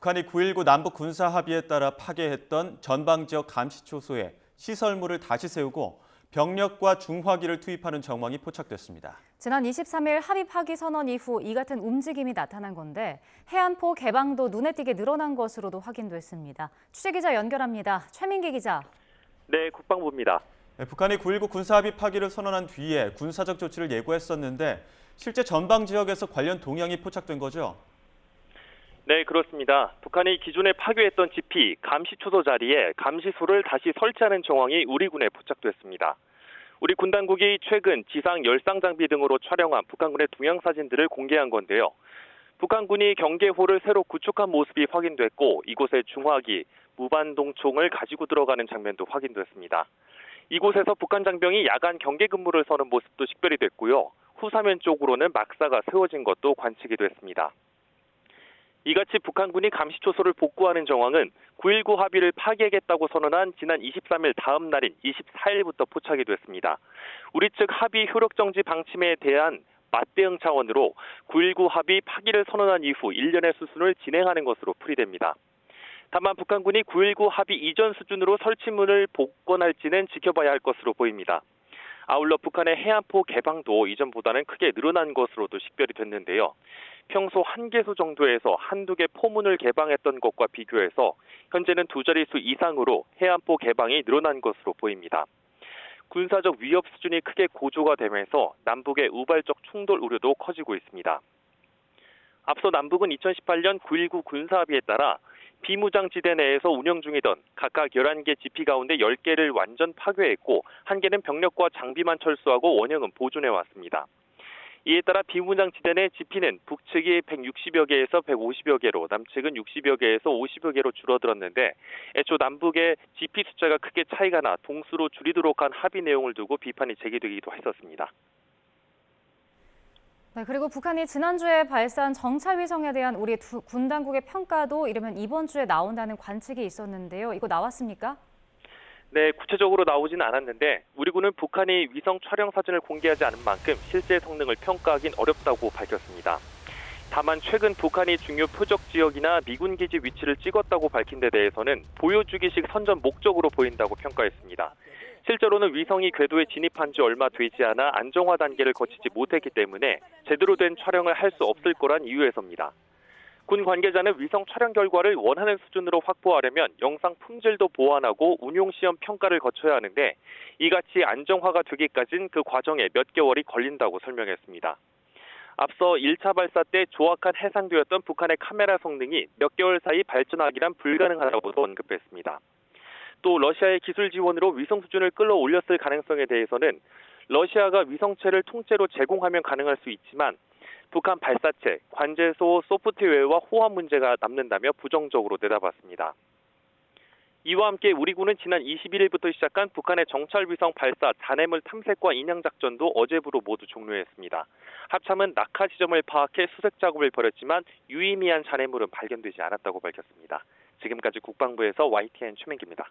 북한이 9.19 남북 군사 합의에 따라 파괴했던 전방 지역 감시초소에 시설물을 다시 세우고 병력과 중화기를 투입하는 정황이 포착됐습니다. 지난 23일 합의 파기 선언 이후 이 같은 움직임이 나타난 건데 해안포 개방도 눈에 띄게 늘어난 것으로도 확인됐습니다. 취재기자 연결합니다. 최민기 기자. 네, 국방부입니다. 북한이 9.19 군사 합의 파기를 선언한 뒤에 군사적 조치를 예고했었는데 실제 전방 지역에서 관련 동향이 포착된 거죠? 네, 그렇습니다. 북한이 기존에 파괴했던 지피, 감시초소 자리에 감시소를 다시 설치하는 정황이 우리 군에 포착됐습니다. 우리 군 당국이 최근 지상 열상 장비 등으로 촬영한 북한군의 동향사진들을 공개한 건데요. 북한군이 경계호를 새로 구축한 모습이 확인됐고 이곳에 중화기, 무반동총을 가지고 들어가는 장면도 확인됐습니다. 이곳에서 북한 장병이 야간 경계 근무를 서는 모습도 식별이 됐고요. 후사면 쪽으로는 막사가 세워진 것도 관측이 됐습니다. 이같이 북한군이 감시초소를 복구하는 정황은 9.19 합의를 파기하겠다고 선언한 지난 23일 다음 날인 24일부터 포착이 됐습니다. 우리 측 합의 효력정지 방침에 대한 맞대응 차원으로 9.19 합의 파기를 선언한 이후 일련의 수순을 진행하는 것으로 풀이됩니다. 다만 북한군이 9.19 합의 이전 수준으로 설치문을 복권할지는 지켜봐야 할 것으로 보입니다. 아울러 북한의 해안포 개방도 이전보다는 크게 늘어난 것으로도 식별이 됐는데요. 평소 한 개소 정도에서 한두 개 포문을 개방했던 것과 비교해서 현재는 두 자릿수 이상으로 해안포 개방이 늘어난 것으로 보입니다. 군사적 위협 수준이 크게 고조가 되면서 남북의 우발적 충돌 우려도 커지고 있습니다. 앞서 남북은 2018년 9.19 군사합의에 따라 비무장지대 내에서 운영 중이던 각각 11개 지피 가운데 10개를 완전 파괴했고 1개는 병력과 장비만 철수하고 원형은 보존해왔습니다. 이에 따라 비무장지대 내 지피는 북측이 160여 개에서 150여 개로 남측은 60여 개에서 50여 개로 줄어들었는데 애초 남북의 지피 숫자가 크게 차이가 나 동수로 줄이도록 한 합의 내용을 두고 비판이 제기되기도 했었습니다. 네, 그리고 북한이 지난주에 발사한 정찰위성에 대한 우리 군 당국의 평가도 이르면 이번 주에 나온다는 관측이 있었는데요. 이거 나왔습니까? 네, 구체적으로 나오진 않았는데 우리 군은 북한이 위성 촬영 사진을 공개하지 않은 만큼 실제 성능을 평가하긴 어렵다고 밝혔습니다. 다만 최근 북한이 중요 표적 지역이나 미군 기지 위치를 찍었다고 밝힌 데 대해서는 보여주기식 선전 목적으로 보인다고 평가했습니다. 실제로는 위성이 궤도에 진입한 지 얼마 되지 않아 안정화 단계를 거치지 못했기 때문에 제대로 된 촬영을 할 수 없을 거란 이유에서입니다. 군 관계자는 위성 촬영 결과를 원하는 수준으로 확보하려면 영상 품질도 보완하고 운용 시험 평가를 거쳐야 하는데 이같이 안정화가 되기까진 그 과정에 몇 개월이 걸린다고 설명했습니다. 앞서 1차 발사 때 조악한 해상도였던 북한의 카메라 성능이 몇 개월 사이 발전하기란 불가능하다고도 언급했습니다. 또 러시아의 기술 지원으로 위성 수준을 끌어올렸을 가능성에 대해서는 러시아가 위성체를 통째로 제공하면 가능할 수 있지만 북한 발사체, 관제소 소프트웨어와 호환 문제가 남는다며 부정적으로 내다봤습니다. 이와 함께 우리 군은 지난 21일부터 시작한 북한의 정찰위성 발사 잔해물 탐색과 인양 작전도 어제부로 모두 종료했습니다. 합참은 낙하 지점을 파악해 수색 작업을 벌였지만 유의미한 잔해물은 발견되지 않았다고 밝혔습니다. 지금까지 국방부에서 YTN 최민기입니다.